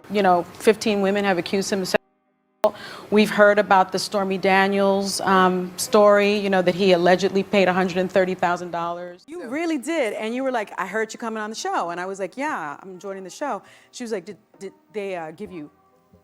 15 women have accused him of sexual assault. We've heard about the Stormy Daniels story, that he allegedly paid $130,000. You really did, and you were like, I heard you coming on the show, and I was like, yeah, I'm joining the show. She was like, did they give you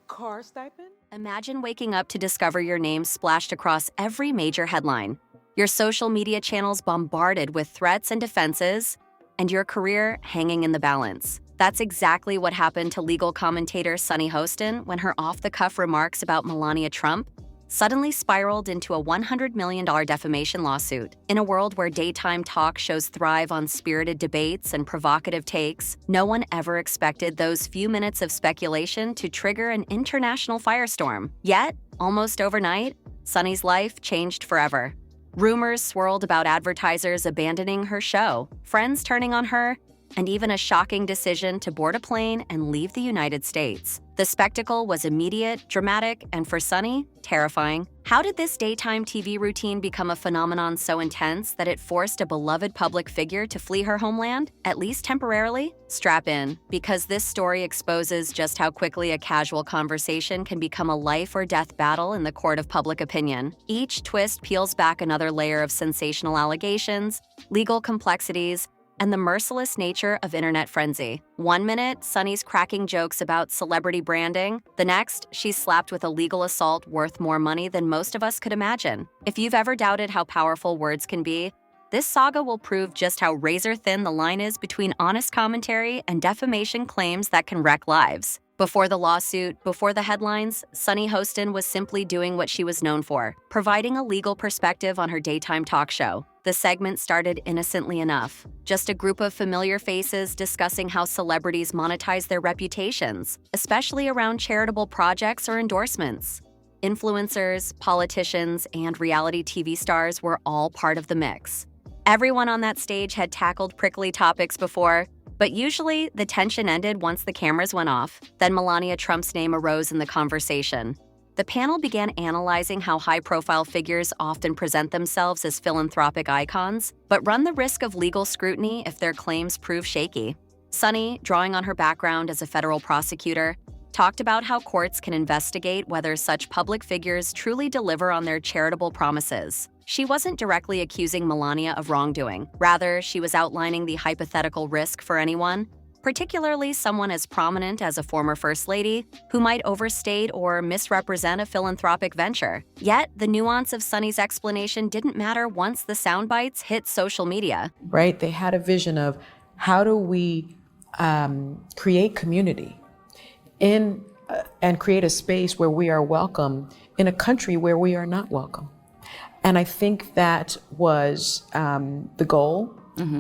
car stipend? Imagine waking up to discover your name splashed across every major headline, your social media channels bombarded with threats and defenses, and your career hanging in the balance. That's exactly what happened to legal commentator Sunny Hostin when her off-the-cuff remarks about Melania Trump suddenly spiraled into a $100 million defamation lawsuit. In a world where daytime talk shows thrive on spirited debates and provocative takes, no one ever expected those few minutes of speculation to trigger an international firestorm. Yet, almost overnight, Sunny's life changed forever. Rumors swirled about advertisers abandoning her show, friends turning on her, and even a shocking decision to board a plane and leave the United States. The spectacle was immediate, dramatic, and for Sunny, terrifying. How did this daytime TV routine become a phenomenon so intense that it forced a beloved public figure to flee her homeland, at least temporarily? Strap in, because this story exposes just how quickly a casual conversation can become a life or death battle in the court of public opinion. Each twist peels back another layer of sensational allegations, legal complexities, and the merciless nature of internet frenzy. One minute, Sunny's cracking jokes about celebrity branding. The next, she's slapped with a legal assault worth more money than most of us could imagine. If you've ever doubted how powerful words can be, this saga will prove just how razor-thin the line is between honest commentary and defamation claims that can wreck lives. Before the lawsuit, before the headlines, Sunny Hostin was simply doing what she was known for, providing a legal perspective on her daytime talk show. The segment started innocently enough, just a group of familiar faces discussing how celebrities monetize their reputations, especially around charitable projects or endorsements. Influencers, politicians, and reality TV stars were all part of the mix. Everyone on that stage had tackled prickly topics before, but usually the tension ended once the cameras went off. Then Melania Trump's name arose in the conversation. The panel began analyzing how high-profile figures often present themselves as philanthropic icons, but run the risk of legal scrutiny if their claims prove shaky. Sunny, drawing on her background as a federal prosecutor, talked about how courts can investigate whether such public figures truly deliver on their charitable promises. She wasn't directly accusing Melania of wrongdoing. Rather, she was outlining the hypothetical risk for anyone, particularly someone as prominent as a former First Lady, who might overstate or misrepresent a philanthropic venture. Yet, the nuance of Sunny's explanation didn't matter once the sound bites hit social media. Right? They had a vision of how do we create community and create a space where we are welcome in a country where we are not welcome. And I think that was the goal.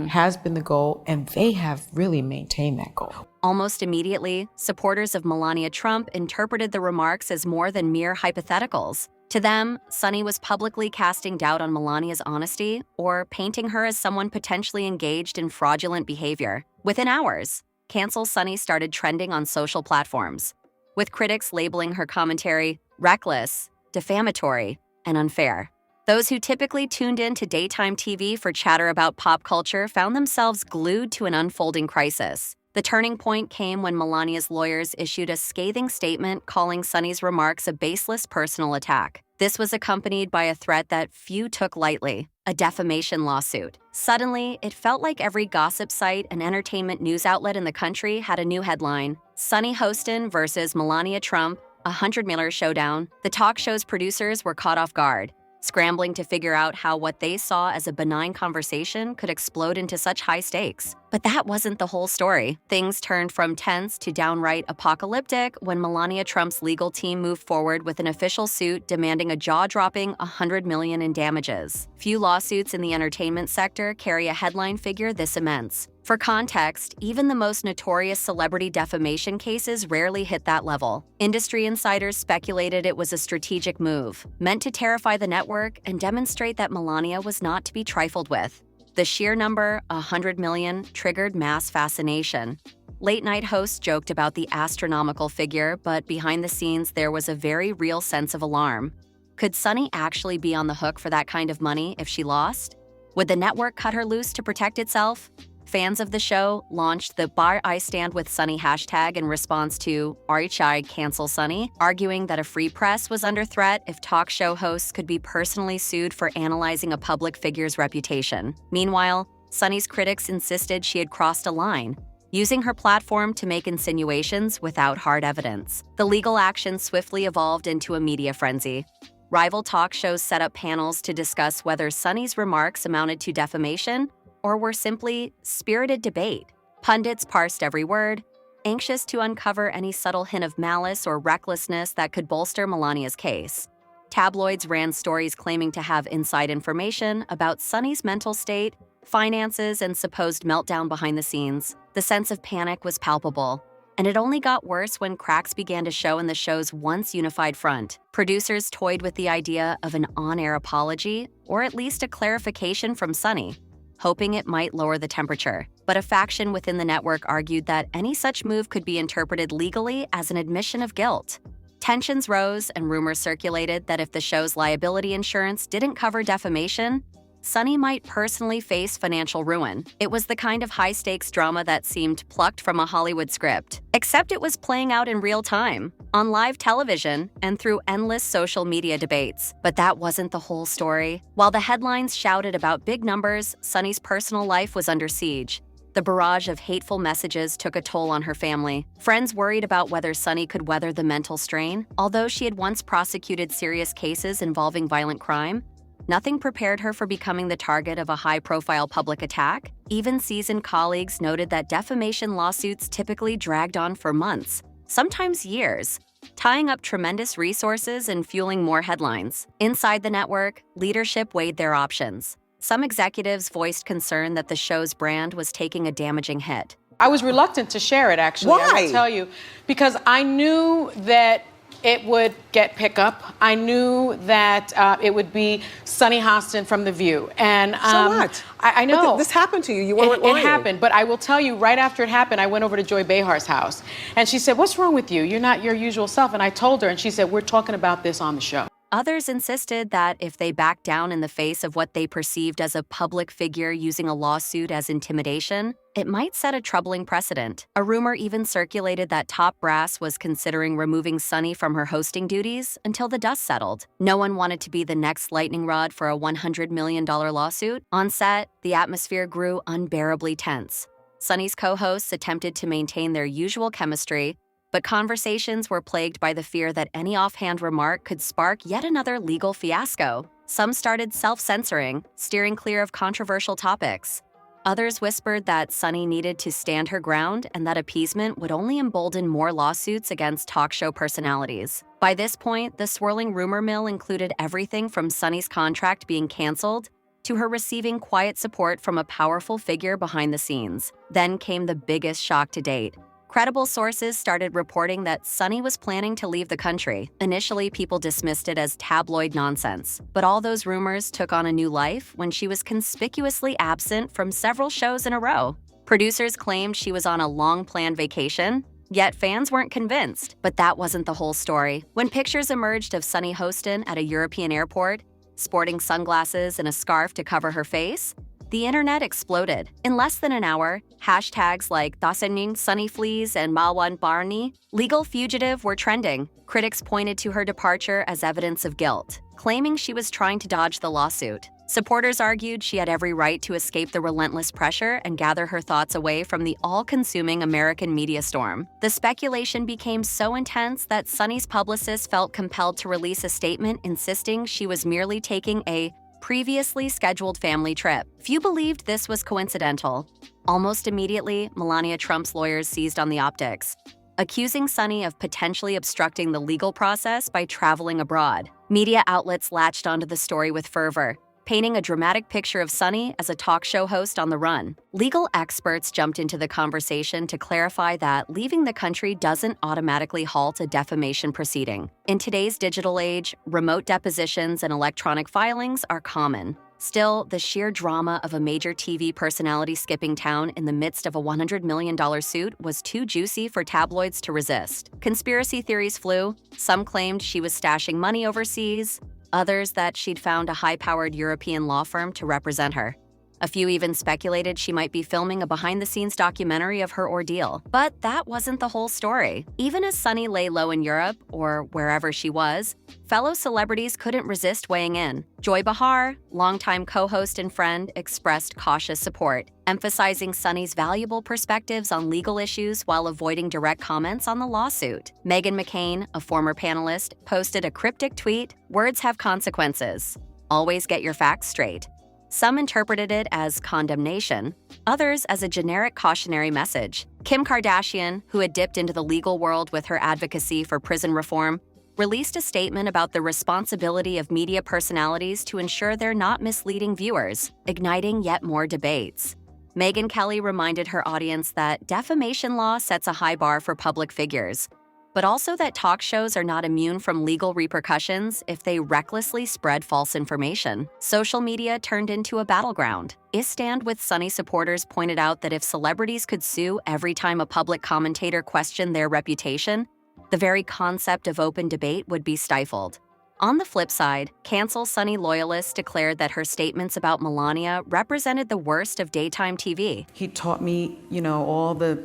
Has been the goal, and they have really maintained that goal. Almost immediately, supporters of Melania Trump interpreted the remarks as more than mere hypotheticals. To them, Sunny was publicly casting doubt on Melania's honesty or painting her as someone potentially engaged in fraudulent behavior. Within hours, Cancel Sunny started trending on social platforms, with critics labeling her commentary reckless, defamatory, and unfair. Those who typically tuned in to daytime TV for chatter about pop culture found themselves glued to an unfolding crisis. The turning point came when Melania's lawyers issued a scathing statement calling Sunny's remarks a baseless personal attack. This was accompanied by a threat that few took lightly, a defamation lawsuit. Suddenly, it felt like every gossip site and entertainment news outlet in the country had a new headline: Sunny Hostin versus Melania Trump, a $100 million showdown. The talk show's producers were caught off guard, scrambling to figure out how what they saw as a benign conversation could explode into such high stakes. But that wasn't the whole story. Things turned from tense to downright apocalyptic when Melania Trump's legal team moved forward with an official suit demanding a jaw-dropping $100 million in damages. Few lawsuits in the entertainment sector carry a headline figure this immense. For context, even the most notorious celebrity defamation cases rarely hit that level. Industry insiders speculated it was a strategic move, meant to terrify the network and demonstrate that Melania was not to be trifled with. The sheer number, $100 million, triggered mass fascination. Late-night hosts joked about the astronomical figure, but behind the scenes there was a very real sense of alarm. Could Sunny actually be on the hook for that kind of money if she lost? Would the network cut her loose to protect itself? Fans of the show launched the Bar I Stand With Sunny hashtag in response to RHI Cancel Sunny, arguing that a free press was under threat if talk show hosts could be personally sued for analyzing a public figure's reputation. Meanwhile, Sunny's critics insisted she had crossed a line, using her platform to make insinuations without hard evidence. The legal action swiftly evolved into a media frenzy. Rival talk shows set up panels to discuss whether Sunny's remarks amounted to defamation or were simply spirited debate. Pundits parsed every word, anxious to uncover any subtle hint of malice or recklessness that could bolster Melania's case. Tabloids ran stories claiming to have inside information about Sunny's mental state, finances, and supposed meltdown behind the scenes. The sense of panic was palpable, and it only got worse when cracks began to show in the show's once unified front. Producers toyed with the idea of an on-air apology, or at least a clarification from Sunny, hoping it might lower the temperature. But a faction within the network argued that any such move could be interpreted legally as an admission of guilt. Tensions rose and rumors circulated that if the show's liability insurance didn't cover defamation, Sunny might personally face financial ruin. It was the kind of high-stakes drama that seemed plucked from a Hollywood script, except it was playing out in real time, on live television, and through endless social media debates. But that wasn't the whole story. While the headlines shouted about big numbers, Sunny's personal life was under siege. The barrage of hateful messages took a toll on her family. Friends worried about whether Sunny could weather the mental strain. Although she had once prosecuted serious cases involving violent crime, nothing prepared her for becoming the target of a high-profile public attack. Even seasoned colleagues noted that defamation lawsuits typically dragged on for months, sometimes years, tying up tremendous resources and fueling more headlines. Inside the network, leadership weighed their options. Some executives voiced concern that the show's brand was taking a damaging hit. I was reluctant to share it, actually. I Why? will tell you, because I knew that it would get pickup. I knew that it would be Sunny Hostin from The View. And So what? I know. But this happened to you. You weren't lying. It happened, but I will tell you, right after it happened, I went over to Joy Behar's house. And she said, "What's wrong with you? You're not your usual self." And I told her, and she said, "We're talking about this on the show." Others insisted that if they backed down in the face of what they perceived as a public figure using a lawsuit as intimidation, it might set a troubling precedent. A rumor even circulated that top brass was considering removing Sunny from her hosting duties until the dust settled. No one wanted to be the next lightning rod for a $100 million lawsuit. On set, the atmosphere grew unbearably tense. Sunny's co-hosts attempted to maintain their usual chemistry, but conversations were plagued by the fear that any offhand remark could spark yet another legal fiasco. Some started self-censoring, steering clear of controversial topics. Others whispered that Sunny needed to stand her ground and that appeasement would only embolden more lawsuits against talk show personalities. By this point, the swirling rumor mill included everything from Sunny's contract being canceled to her receiving quiet support from a powerful figure behind the scenes. Then came the biggest shock to date. Credible sources started reporting that Sunny was planning to leave the country. Initially, people dismissed it as tabloid nonsense, but all those rumors took on a new life when she was conspicuously absent from several shows in a row. Producers claimed she was on a long-planned vacation, yet fans weren't convinced. But that wasn't the whole story. When pictures emerged of Sunny Hostin at a European airport, sporting sunglasses and a scarf to cover her face, the internet exploded. In less than an hour, hashtags like defamation, Sunny FLEES, and Mawan Barney, legal fugitive, were trending. Critics pointed to her departure as evidence of guilt, claiming she was trying to dodge the lawsuit. Supporters argued she had every right to escape the relentless pressure and gather her thoughts away from the all-consuming American media storm. The speculation became so intense that Sunny's publicist felt compelled to release a statement insisting she was merely taking a previously scheduled family trip. Few believed this was coincidental. Almost immediately, Melania Trump's lawyers seized on the optics, accusing Sunny of potentially obstructing the legal process by traveling abroad. Media outlets latched onto the story with fervor, painting a dramatic picture of Sunny as a talk show host on the run. Legal experts jumped into the conversation to clarify that leaving the country doesn't automatically halt a defamation proceeding. In today's digital age, remote depositions and electronic filings are common. Still, the sheer drama of a major TV personality skipping town in the midst of a $100 million suit was too juicy for tabloids to resist. Conspiracy theories flew. Some claimed she was stashing money overseas, others that she'd found a high-powered European law firm to represent her. A few even speculated she might be filming a behind-the-scenes documentary of her ordeal. But that wasn't the whole story. Even as Sunny lay low in Europe, or wherever she was, fellow celebrities couldn't resist weighing in. Joy Behar, longtime co-host and friend, expressed cautious support, emphasizing Sunny's valuable perspectives on legal issues while avoiding direct comments on the lawsuit. Meghan McCain, a former panelist, posted a cryptic tweet, "Words have consequences. Always get your facts straight." Some interpreted it as condemnation, others as a generic cautionary message. Kim Kardashian, who had dipped into the legal world with her advocacy for prison reform, released a statement about the responsibility of media personalities to ensure they're not misleading viewers, igniting yet more debates. Megyn Kelly reminded her audience that defamation law sets a high bar for public figures, but also that talk shows are not immune from legal repercussions if they recklessly spread false information. Social media turned into a battleground. Stand with Sunny supporters pointed out that if celebrities could sue every time a public commentator questioned their reputation, the very concept of open debate would be stifled. On the flip side, Cancel Sunny loyalists declared that her statements about Melania represented the worst of daytime TV. He taught me, all the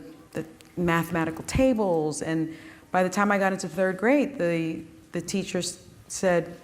mathematical tables, and by the time I got into third grade, the teacher said,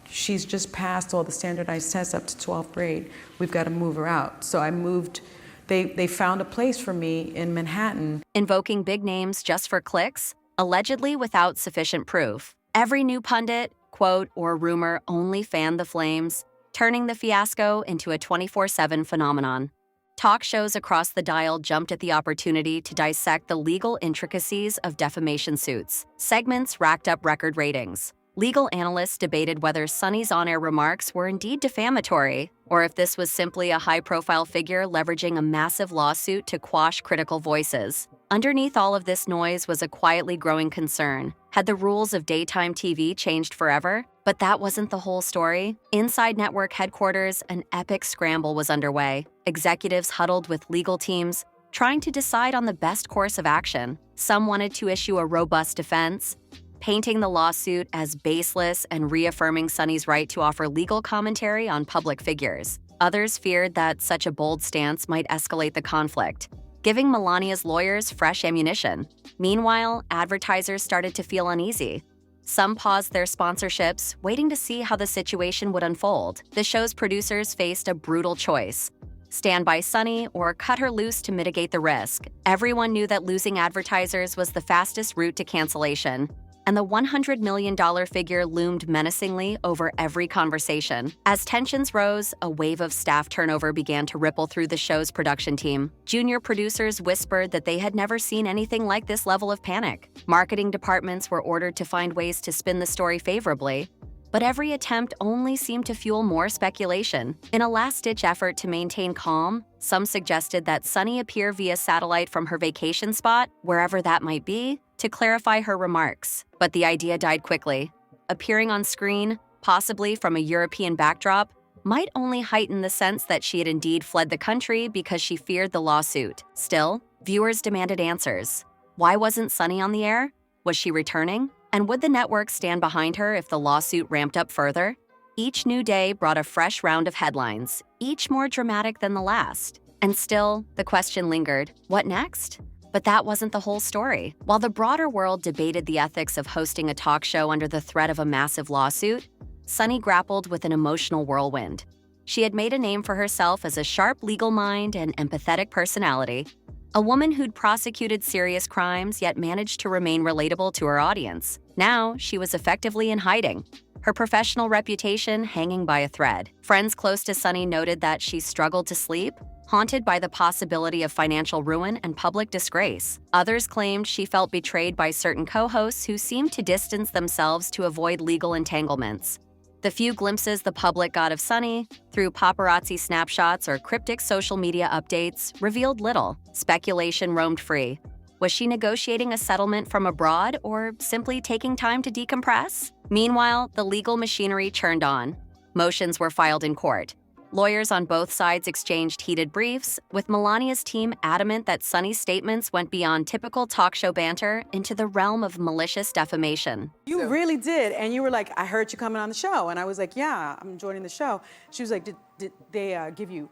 "She's just passed all the standardized tests up to 12th grade. We've got to move her out." So I moved. They found a place for me in Manhattan. Invoking big names just for clicks, allegedly without sufficient proof. Every new pundit, quote, or rumor only fanned the flames, turning the fiasco into a 24/7 phenomenon. Talk shows across the dial jumped at the opportunity to dissect the legal intricacies of defamation suits. Segments racked up record ratings. Legal analysts debated whether Sunny's on-air remarks were indeed defamatory, or if this was simply a high-profile figure leveraging a massive lawsuit to quash critical voices. Underneath all of this noise was a quietly growing concern. Had the rules of daytime TV changed forever? But that wasn't the whole story. Inside network headquarters, an epic scramble was underway. Executives huddled with legal teams, trying to decide on the best course of action. Some wanted to issue a robust defense, painting the lawsuit as baseless and reaffirming Sunny's right to offer legal commentary on public figures. Others feared that such a bold stance might escalate the conflict, giving Melania's lawyers fresh ammunition. Meanwhile, advertisers started to feel uneasy. Some paused their sponsorships, waiting to see how the situation would unfold. The show's producers faced a brutal choice: stand by Sunny or cut her loose to mitigate the risk. Everyone knew that losing advertisers was the fastest route to cancellation, and the $100 million figure loomed menacingly over every conversation. As tensions rose, a wave of staff turnover began to ripple through the show's production team. Junior producers whispered that they had never seen anything like this level of panic. Marketing departments were ordered to find ways to spin the story favorably, but every attempt only seemed to fuel more speculation. In a last-ditch effort to maintain calm, some suggested that Sunny appear via satellite from her vacation spot, wherever that might be, to clarify her remarks. But the idea died quickly. Appearing on screen, possibly from a European backdrop, might only heighten the sense that she had indeed fled the country because she feared the lawsuit. Still, viewers demanded answers. Why wasn't Sunny on the air? Was she returning? And would the network stand behind her if the lawsuit ramped up further? Each new day brought a fresh round of headlines, each more dramatic than the last. And still, the question lingered: what next? But that wasn't the whole story. While the broader world debated the ethics of hosting a talk show under the threat of a massive lawsuit, Sunny grappled with an emotional whirlwind. She had made a name for herself as a sharp legal mind and empathetic personality, a woman who'd prosecuted serious crimes yet managed to remain relatable to her audience. Now, she was effectively in hiding, her professional reputation hanging by a thread. Friends close to Sunny noted that she struggled to sleep, haunted by the possibility of financial ruin and public disgrace. Others claimed she felt betrayed by certain co-hosts who seemed to distance themselves to avoid legal entanglements. The few glimpses the public got of Sunny, through paparazzi snapshots or cryptic social media updates, revealed little. Speculation roamed free. Was she negotiating a settlement from abroad or simply taking time to decompress? Meanwhile, the legal machinery churned on. Motions were filed in court. Lawyers on both sides exchanged heated briefs, with Melania's team adamant that Sunny's statements went beyond typical talk show banter into the realm of malicious defamation. You really did, and you were like, "I heard you coming on the show," and I was like, "Yeah, I'm joining the show." She was like, "Did they give you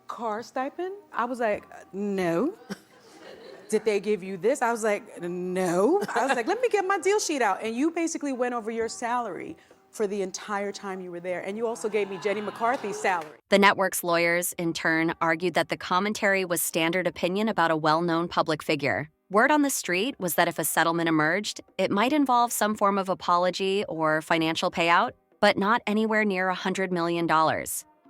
car stipend? I was like, no. Did they give you this? I was like, no. I was like, let me get my deal sheet out. And you basically went over your salary for the entire time you were there. And you also gave me Jenny McCarthy's salary. The network's lawyers, in turn, argued that the commentary was standard opinion about a well-known public figure. Word on the street was that if a settlement emerged, it might involve some form of apology or financial payout, but not anywhere near $100 million.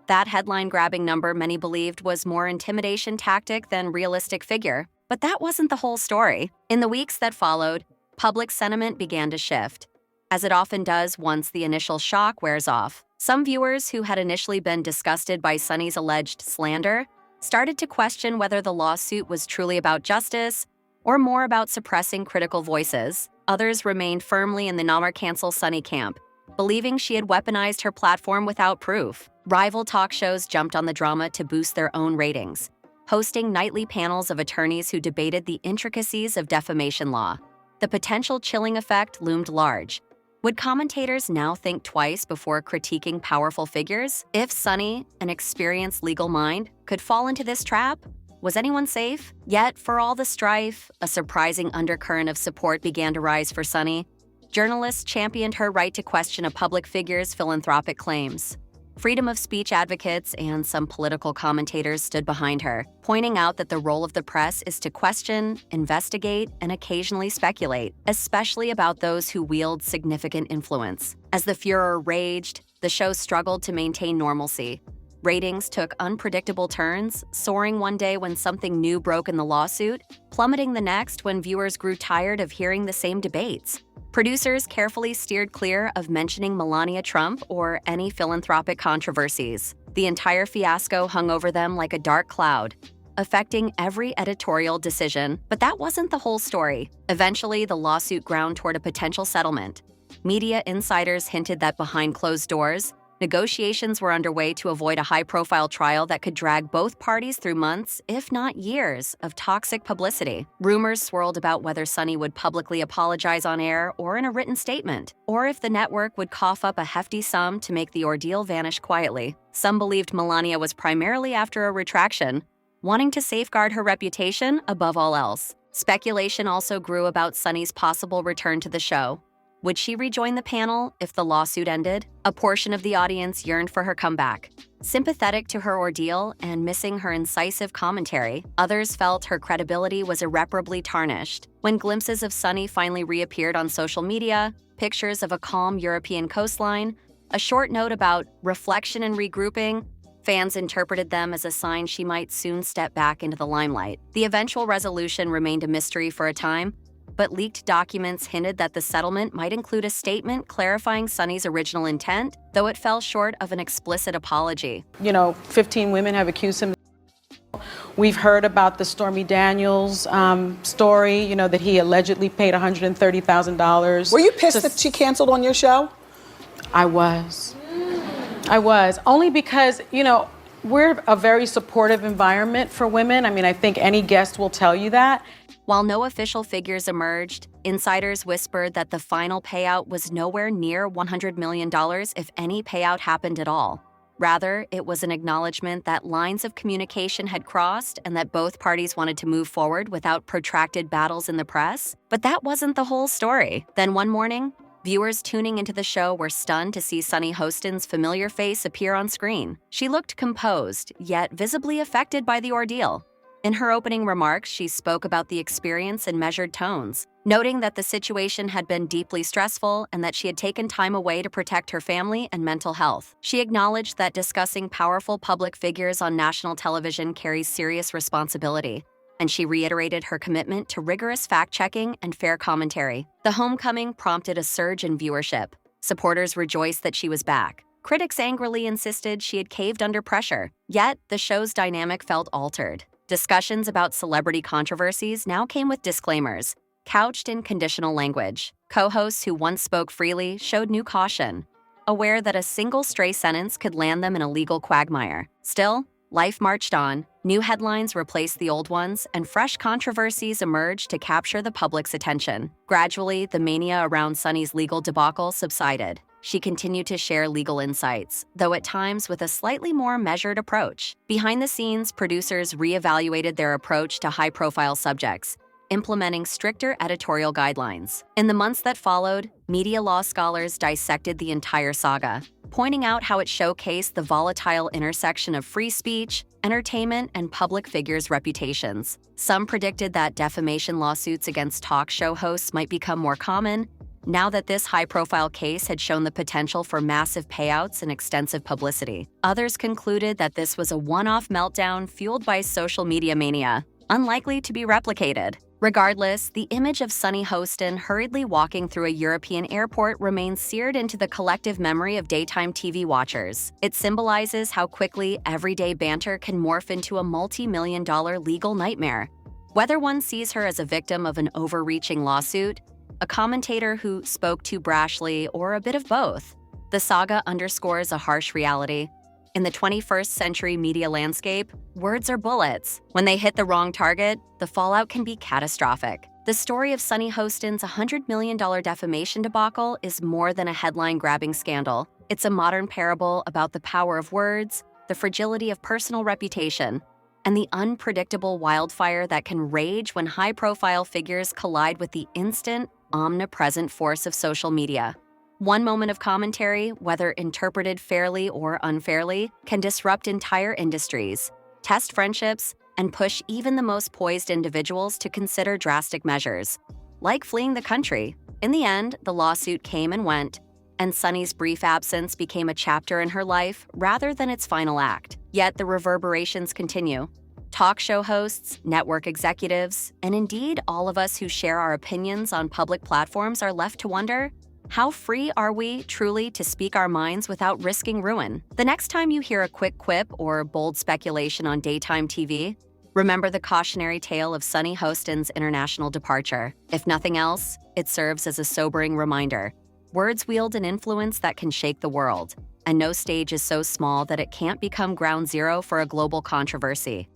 That headline-grabbing number many believed was more intimidation tactic than realistic figure. But that wasn't the whole story. In the weeks that followed, public sentiment began to shift, as it often does once the initial shock wears off. Some viewers who had initially been disgusted by Sunny's alleged slander started to question whether the lawsuit was truly about justice or more about suppressing critical voices. Others remained firmly in the Namar cancel Sunny camp, believing she had weaponized her platform without proof. Rival talk shows jumped on the drama to boost their own ratings, hosting nightly panels of attorneys who debated the intricacies of defamation law. The potential chilling effect loomed large. Would commentators now think twice before critiquing powerful figures? If Sunny, an experienced legal mind, could fall into this trap, was anyone safe? Yet, for all the strife, a surprising undercurrent of support began to rise for Sunny. Journalists championed her right to question a public figure's philanthropic claims. Freedom of speech advocates and some political commentators stood behind her, pointing out that the role of the press is to question, investigate, and occasionally speculate, especially about those who wield significant influence. As the furor raged, the show struggled to maintain normalcy. Ratings took unpredictable turns, soaring one day when something new broke in the lawsuit, plummeting the next when viewers grew tired of hearing the same debates. Producers carefully steered clear of mentioning Melania Trump or any philanthropic controversies. The entire fiasco hung over them like a dark cloud, affecting every editorial decision. But that wasn't the whole story. Eventually, the lawsuit ground toward a potential settlement. Media insiders hinted that behind closed doors, negotiations were underway to avoid a high-profile trial that could drag both parties through months, if not years, of toxic publicity. Rumors swirled about whether Sunny would publicly apologize on air or in a written statement, or if the network would cough up a hefty sum to make the ordeal vanish quietly. Some believed Melania was primarily after a retraction, wanting to safeguard her reputation above all else. Speculation also grew about Sunny's possible return to the show. Would she rejoin the panel if the lawsuit ended? A portion of the audience yearned for her comeback. Sympathetic to her ordeal and missing her incisive commentary, others felt her credibility was irreparably tarnished. When glimpses of Sunny finally reappeared on social media, pictures of a calm European coastline, a short note about reflection and regrouping, fans interpreted them as a sign she might soon step back into the limelight. The eventual resolution remained a mystery for a time, but leaked documents hinted that the settlement might include a statement clarifying Sunny's original intent, though it fell short of an explicit apology. 15 women have accused him. We've heard about the Stormy Daniels story, that he allegedly paid $130,000. Were you pissed that she canceled on your show? I was. Only because, we're a very supportive environment for women. I think any guest will tell you that. While no official figures emerged, insiders whispered that the final payout was nowhere near $100 million if any payout happened at all. Rather, it was an acknowledgement that lines of communication had crossed and that both parties wanted to move forward without protracted battles in the press. But that wasn't the whole story. Then one morning, viewers tuning into the show were stunned to see Sunny Hostin's familiar face appear on screen. She looked composed, yet visibly affected by the ordeal. In her opening remarks, she spoke about the experience in measured tones, noting that the situation had been deeply stressful and that she had taken time away to protect her family and mental health. She acknowledged that discussing powerful public figures on national television carries serious responsibility, and she reiterated her commitment to rigorous fact-checking and fair commentary. The homecoming prompted a surge in viewership. Supporters rejoiced that she was back. Critics angrily insisted she had caved under pressure, yet the show's dynamic felt altered. Discussions about celebrity controversies now came with disclaimers, couched in conditional language. Co-hosts who once spoke freely showed new caution, aware that a single stray sentence could land them in a legal quagmire. Still, life marched on, new headlines replaced the old ones, and fresh controversies emerged to capture the public's attention. Gradually, the mania around Sunny's legal debacle subsided. she continued to share legal insights, though at times with a slightly more measured approach. Behind the scenes, producers reevaluated their approach to high-profile subjects, implementing stricter editorial guidelines. In the months that followed, media law scholars dissected the entire saga, pointing out how it showcased the volatile intersection of free speech, entertainment, and public figures' reputations. Some predicted that defamation lawsuits against talk show hosts might become more common, now that this high-profile case had shown the potential for massive payouts and extensive publicity. Others concluded that this was a one-off meltdown fueled by social media mania, unlikely to be replicated. Regardless, the image of Sunny Hostin hurriedly walking through a European airport remains seared into the collective memory of daytime TV watchers. It symbolizes how quickly everyday banter can morph into a multi-million-dollar legal nightmare. Whether one sees her as a victim of an overreaching lawsuit, a commentator who spoke too brashly, or a bit of both, the saga underscores a harsh reality. In the 21st century media landscape, words are bullets. When they hit the wrong target, the fallout can be catastrophic. The story of Sunny Hostin's $100 million defamation debacle is more than a headline-grabbing scandal. It's a modern parable about the power of words, the fragility of personal reputation, and the unpredictable wildfire that can rage when high-profile figures collide with the instant, omnipresent force of social media. One moment of commentary, whether interpreted fairly or unfairly, can disrupt entire industries, test friendships, and push even the most poised individuals to consider drastic measures, like fleeing the country. In the end, the lawsuit came and went, and Sunny's brief absence became a chapter in her life rather than its final act. Yet the reverberations continue. Talk show hosts, network executives, and indeed all of us who share our opinions on public platforms are left to wonder, how free are we truly to speak our minds without risking ruin? The next time you hear a quick quip or bold speculation on daytime TV, remember the cautionary tale of Sunny Hostin's international departure. If nothing else, it serves as a sobering reminder. Words wield an influence that can shake the world, and no stage is so small that it can't become ground zero for a global controversy.